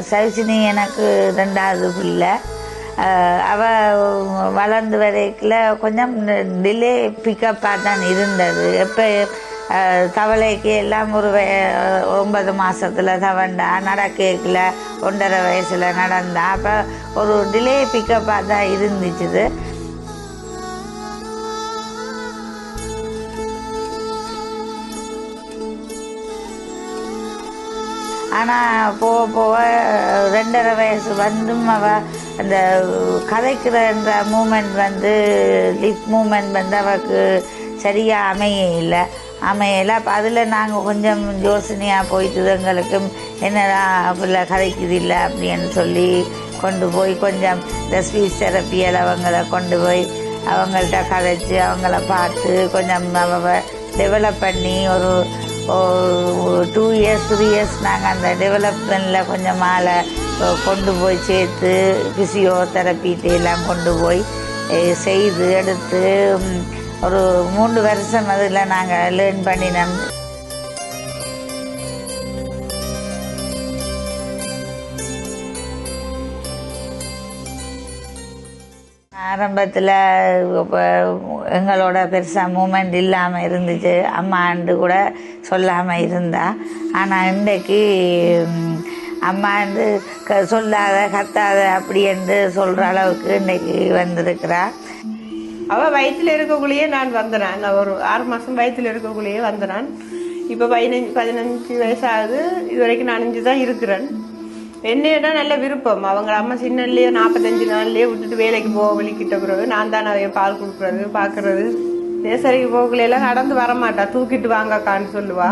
சவிச்சினி எனக்கு 2வது பிள்ளை. அவள் வளர்ந்து வரைக்கில் கொஞ்சம் டிலே பிக்கப்பாக தான் இருந்தது. எப்போ தவளைக்கு எல்லாம் ஒரு 9 மாதத்தில் தவண்டா, நடக்கல 1.5 வயசில் நடந்தா. அப்போ ஒரு டிலே பிக்கப்பாக தான் இருந்துச்சு. ஆனால் போக போக 2.5 வயசு வந்தும் அவள் அந்த கதைக்கிறன்ற மூமெண்ட் லிப் மூமெண்ட் அவளுக்கு சரியாக அமையலை. அப்போ அதில் நாங்கள் கொஞ்சம் யோசனையாக போயிட்டு எங்களுக்கு என்னடா பிள்ளை கதைக்குது இல்லை அப்படின்னு சொல்லி கொண்டு போய் கொஞ்சம் இந்த ஸ்பீச் தெரப்பியில் அவங்கள கொண்டு போய் அவங்கள்ட்ட கதைச்சி அவங்கள பார்த்து கொஞ்சம் டெவலப் பண்ணி ஒரு 2 இயர்ஸ் 3 இயர்ஸ் நாங்கள் அந்த டெவலப்மெண்ட்டில் கொஞ்சம் மேலே கொண்டு போய் சேர்த்து ஃபிசியோதெரப்பிட்டு எல்லாம் கொண்டு போய் செய்து எடுத்து ஒரு 3 வருஷம் அதில் நாங்கள் லேர்ன் பண்ணினோம். ஆரம்பத்தில் எங்களோட பெருசாக மூமெண்ட் இல்லாமல் இருந்துச்சு. அம்மாண்டு கூட சொல்லாமல் இருந்தா. ஆனால் இன்றைக்கு அம்மா சொல்லாத கத்தாத அப்படி என்று சொல்கிற அளவுக்கு இன்றைக்கு வந்திருக்கிறா. அவள் வயிற்றில் இருக்கக்குள்ளேயே நான் வந்தனான். நான் ஒரு 6 மாதம் வயிற்றில் இருக்கக்குள்ளேயே வந்தனான். இப்போ 15 வயசாகுது. இது வரைக்கும் நான் 5 தான் இருக்கிறேன். என்னையிட நல்ல விருப்பம். அவங்க அம்மா சின்னல்லையே 45 நாள்லேயே விட்டுட்டு வேலைக்கு வெளிக்கிட்ட பிறகு நான் தான் அவைய பால் கொடுக்குறது பார்க்கறது. நேசரிக்கு போகலாம் நடந்து வரமாட்டா, தூக்கிட்டு வாங்கக்கான்னு சொல்லுவா.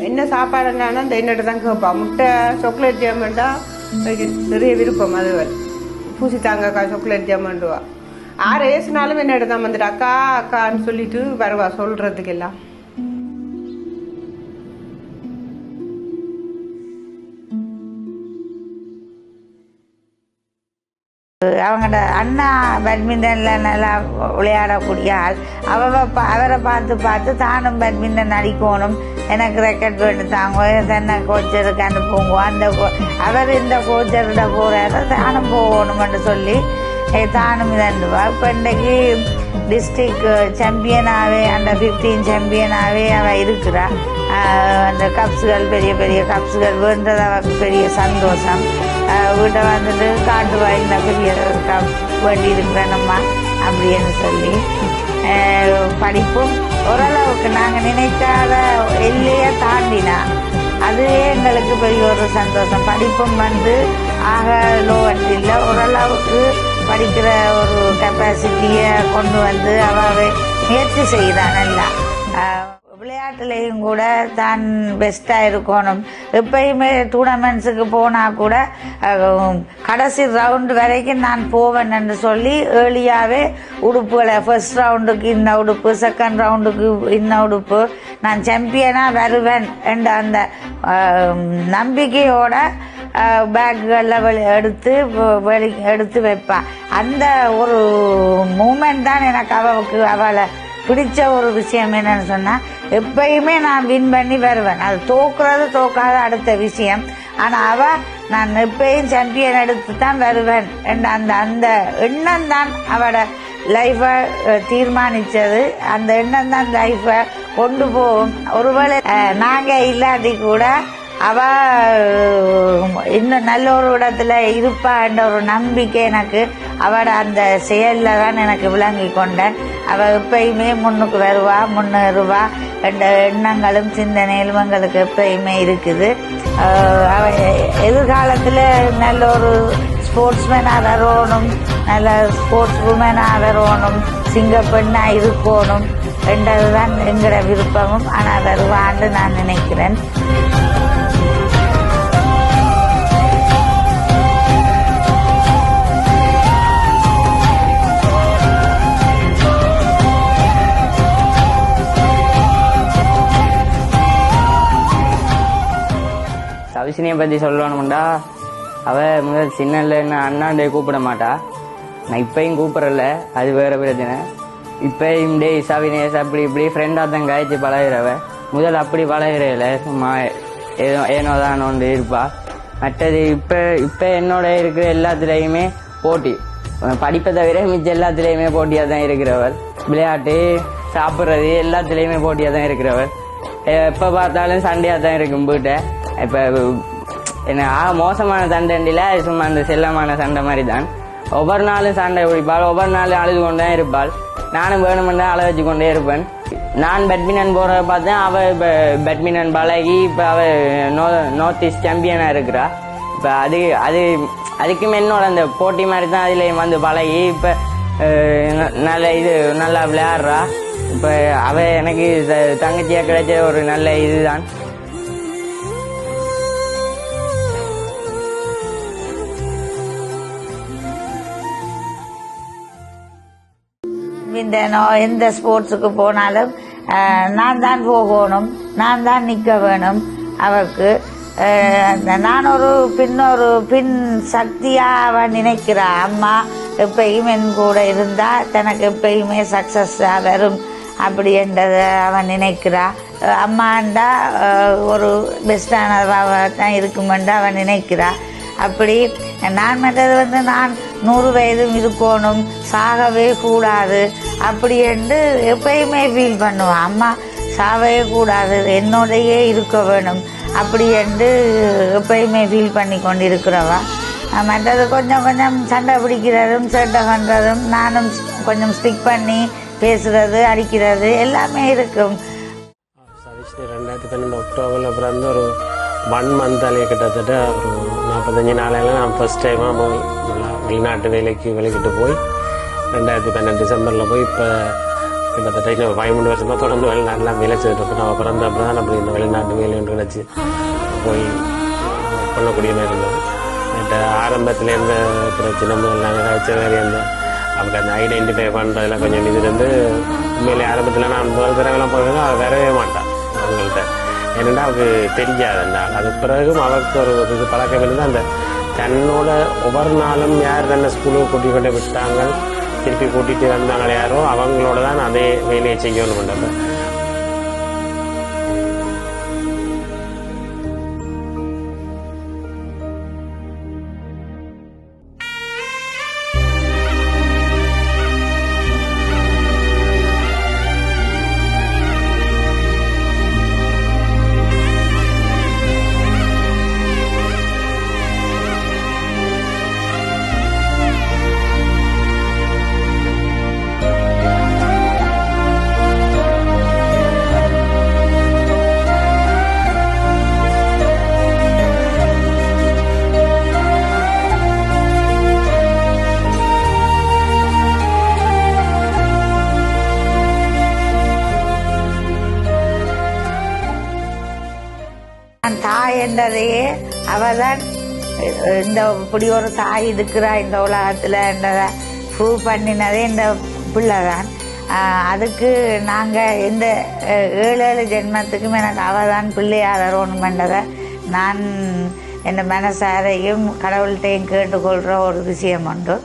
என்ன சாப்பாடுன்னா இந்த என்னட்ட தான் கேட்பா. முட்டை சாக்லேட் ஜாமண்டா நிறைய விருப்பம். அது பூசி தாங்கக்கா சாக்லேட் ஜாமண்டுவா. 6 வயசுனாலும் என்னட்ட தான் வந்துட்டு அக்கா அக்கான்னு சொல்லிட்டு வருவா சொல்றதுக்கு எல்லாம். அவங்களோட அண்ணா பேட்மிண்டனில் நல்லா விளையாடக்கூடிய ஆள். அவரை பார்த்து தானும் பேட்மிண்டன் அடிக்கணும், எனக்கு ரெக்கெட் வேண்டு தாங்க, தன்னை கோச்சருக்கு அனுப்புங்க, அந்த அவர் இந்த கோச்சர்கிட்ட போகிறாரு தானும் போகணும்னு சொல்லி தானும் இதண்டுவா. இப்போ இன்றைக்கு டிஸ்ட்ரிக்ட் சாம்பியனாகவே அண்டர் 15 சாம்பியனாகவே அவள் இருக்கிறா. அந்த கப்ஸுகள் பெரிய பெரிய கப்ஸுகள் வேண்டது அவருக்கு பெரிய சந்தோஷம். வீட்டை காட்டுவா இந்த பெரிய கப் வேண்டி இருக்கிறேனம்மா அப்படின்னு சொல்லி. படிப்பும் ஓரளவுக்கு நாங்கள் நினைக்காத எல்லையை தாண்டினா அதுவே எங்களுக்கு பெரிய ஒரு சந்தோஷம். படிப்பும் ஆக லோவன்ட் இல்லை, ஓரளவுக்கு படிக்கிற ஒரு கெப்பாசிட்டியை கொண்டு அவ முயற்சி செய்கிறான். நல்லா விளையாட்டுலேயும் கூட தான் பெஸ்ட்டாக இருக்கணும். எப்பயுமே டூர்னமெண்ட்ஸுக்கு போனால் கூட கடைசி ரவுண்டு வரைக்கும் நான் போவேன்னு சொல்லி ஏர்லியாகவே உடுப்புகளை ஃபர்ஸ்ட் ரவுண்டுக்கு இந்த உடுப்பு, செகண்ட் ரவுண்டுக்கு இந்த உடுப்பு, நான் சாம்பியனாக வருவேன் என்ற அந்த நம்பிக்கையோட பேக்குகளில் எடுத்து வைப்பாள். அந்த ஒரு மூமெண்ட் தான் எனக்கு அவளை பிடிச்ச ஒரு விஷயம். என்னன்னு சொன்னால் எப்பயுமே நான் வின் பண்ணி வருவேன். அது தோக்காத அடுத்த விஷயம். ஆனால் நான் எப்பயும் சாம்பியன் எடுத்து தான் வருவேன் என்ற அந்த எண்ணம் தான் அவளோட லைஃபை தீர்மானித்தது. அந்த எண்ணம் தான் லைஃபை கொண்டு போகும். ஒருவேளை நாங்கள் இல்லாட்டி கூட இன்னும் நல்ல ஒரு இடத்துல இருப்பான்ற ஒரு நம்பிக்கை எனக்கு அவட அந்த செயலில் தான் எனக்கு விளங்கி கொண்டேன். அவள் எப்பயுமே முன்னுக்கு முன்னேறுவா என்ற எண்ணங்களும் சிந்தனையிலும் எங்களுக்கு எப்பயுமே இருக்குது. அவள் எதிர்காலத்தில் நல்ல ஒரு ஸ்போர்ட்ஸ்மேனாக வரணும், நல்ல ஸ்போர்ட்ஸ் உமனாக வரணும், சிங்கப்பெண்ணாக இருக்கணும் என்றதுதான் எங்களோட விருப்பமும். ஆனால் வருவான்னு நான் நினைக்கிறேன். சவிஷினியை பற்றி சொல்லணும்டா, அவள் முதல் சின்னல என்ன அண்ணாண்டே கூப்பிட மாட்டா. நான் இப்பயும் கூப்பிடல, அது வேற பிரச்சனை. இப்பயும் டே சவினேஷ் அப்படி இப்படி ஃப்ரெண்டாக தான் காய்ச்சி பழகிறவ. முதல் அப்படி பழகிறல, சும்மா ஏனோதான் ஒன்று இருப்பா. மற்றது இப்போ என்னோட இருக்கிற எல்லாத்துலேயுமே போட்டி, படிப்பை தவிர மிச்சம் எல்லாத்துலேயுமே போட்டியாக தான் இருக்கிறவர். விளையாட்டு, சாப்பிட்றது எல்லாத்துலேயுமே போட்டியாக தான் இருக்கிறவர். எப்போ பார்த்தாலும் சண்டையாக தான் இருக்கும் வீட்டை. இப்போ என்ன மோசமான சண்டைண்டில சும்மா அந்த செல்லமான சண்டை மாதிரி தான். ஒவ்வொரு நாளும் சண்டை பிடிப்பாள், ஒவ்வொரு நாளும் அழுது கொண்டே இருப்பாள். நானும் வேணுமென்றா அழ வச்சு கொண்டே இருப்பேன். நான் பேட்மிண்டன் போகிறத பார்த்தேன். அவள் இப்போ பேட்மிண்டன் பழகி இப்போ அவள் நார்த் ஈஸ்ட் சாம்பியனாக இருக்கிறா. இப்போ அதுக்கும் என்னோட அந்த போட்டி மாதிரி தான் அதுலேயும் வந்து பழகி இப்போ நல்லா விளையாடுறா. இப்போ அவள் எனக்கு தங்கச்சியாக கிடைச்ச ஒரு நல்ல இதுதான். எந்த ஸ்போர்ட்ஸுக்கு போனாலும் நான் தான் போகணும், நான் தான் நிற்க வேணும். அவருக்கு நான் ஒரு பின் சக்தியாக அவன் நினைக்கிறா. அம்மா எப்பயுமே என் கூட இருந்தால் தனக்கு எப்பயுமே சக்ஸஸாக வரும் அப்படி என்றதை அவன் நினைக்கிறா. அம்மாண்டா ஒரு பெஸ்டானதாக தான் இருக்குமென்று அவன் நினைக்கிறா. அப்படி நான் மற்றது நான் 100 வயதும் இருக்கணும், சாகவே கூடாது அப்படி என்று எப்பயுமே ஃபீல் பண்ணுவான். அம்மா சாகவே கூடாது, என்னோடையே இருக்க வேணும் அப்படி என்று எப்பயுமே ஃபீல் பண்ணி கொண்டு இருக்கிறவா. மற்றது கொஞ்சம் சண்டை பிடிக்கிறதும் சேட்டை பண்ணுறதும், நானும் கொஞ்சம் ஸ்டிக் பண்ணி பேசுறது, அடிக்கிறது எல்லாமே இருக்கும். 2012 அக்டோபரில் பிறந்து ஒரு 1 மந்த் கிட்டத்தட்ட ஒரு 45 நாளையில் நான் ஃபர்ஸ்ட் டைமாக வெளிநாட்டு வேலைக்கு வெளிக்கிட்டு போய் 2012 டிசம்பரில் போய் இப்போ கிட்டத்தட்ட இன்னும் 5-3 வருஷமாக தொடர்ந்து வெளிநாட்டில் வேலை செய்துட்டு இருக்கோம். நான் பிறந்த அப்போ தான் அப்படி இந்த வெளிநாட்டு வேலை ஒன்று கிடச்சி போய் பண்ணக்கூடிய மாதிரி இருந்தது. ஆரம்பத்தில் எந்த பிரச்சனை நாங்கள் வச்ச மாதிரி அவங்க அந்த ஐடென்டிஃபை பண்ணுறதுல கொஞ்சம் இது இருந்து உண்மையிலே ஆரம்பத்தில் நான் முதல் தடவைலாம் போயிருந்தேன். அவள் வரவே மாட்டான் அவங்கள்ட்ட. ஏன்னா அவருக்கு தெரியாது அந்த ஆள். அது பிறகும் அவருக்கு ஒரு இது பழக்கம் இருந்து அந்த தன்னோட ஒவ்வொரு நாளும் யார் தன்னை ஸ்கூலுக்கு கூட்டிக் கொண்டு விட்டாங்க, திருப்பி கூட்டிகிட்டு வந்தாங்க யாரோ அவங்களோட தான் அதே வேலையை செய்யணும் பண்ணுறப்ப. தாய் என்றதையே அவதான் இந்த இப்படி ஒரு தாய் இருக்கிறா இந்த உலகத்தில் என்றதை ப்ரூவ் பண்ணினதே இந்த பிள்ளை தான். அதுக்கு நாங்கள் இந்த 7 ஜென்மத்துக்கும் எனக்கு அவதான் பிள்ளையாக வரணுமென்றதை நான் என் மனசாரையும் கடவுள்கிட்டையும் கேட்டுக்கொள்கிற ஒரு விஷயம் உண்டு.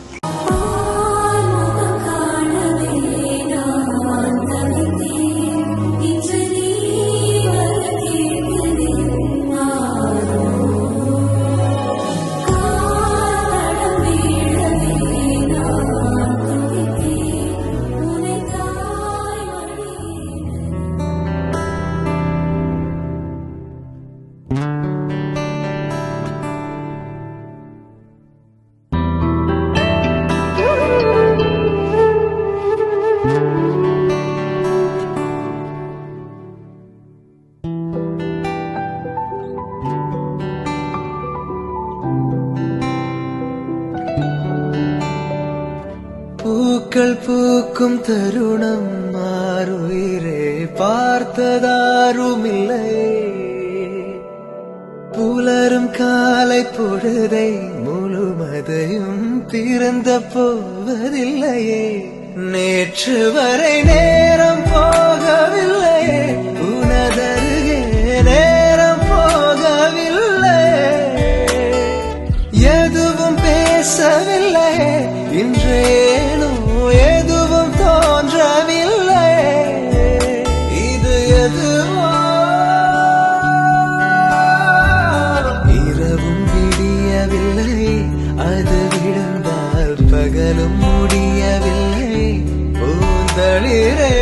பூக்கள் பூக்கும் தருணம் மாறுயிரே பார்த்ததாருமில்லை. புலரும் காலை பொழுதை முழுமதையும் திறந்த போவதில்லையே. நேற்று வரை நேரம் போகவில்லையே, உனதருகே நேரம் போகவில்லை. எதுவும் பேசவில்லை, இன்றேனோ எதுவும் தோன்றவில்லை. இது எதுவோ இரவும் அது விழுந்தால் பகலும் முடியவில்லை பூந்தளிரே.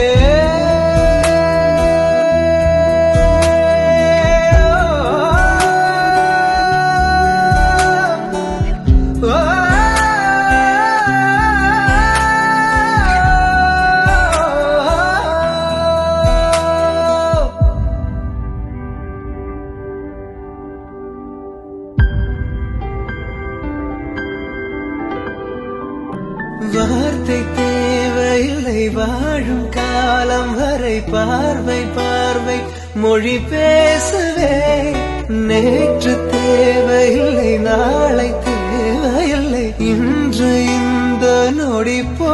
வார்த்தை தேவையில்லை வாழும் காலம் வரை பார்வை பார்வை மொழி பேசவே. நேற்று தேவையில்லை நாளை தேவையில்லை இன்று இந்த நொடி போ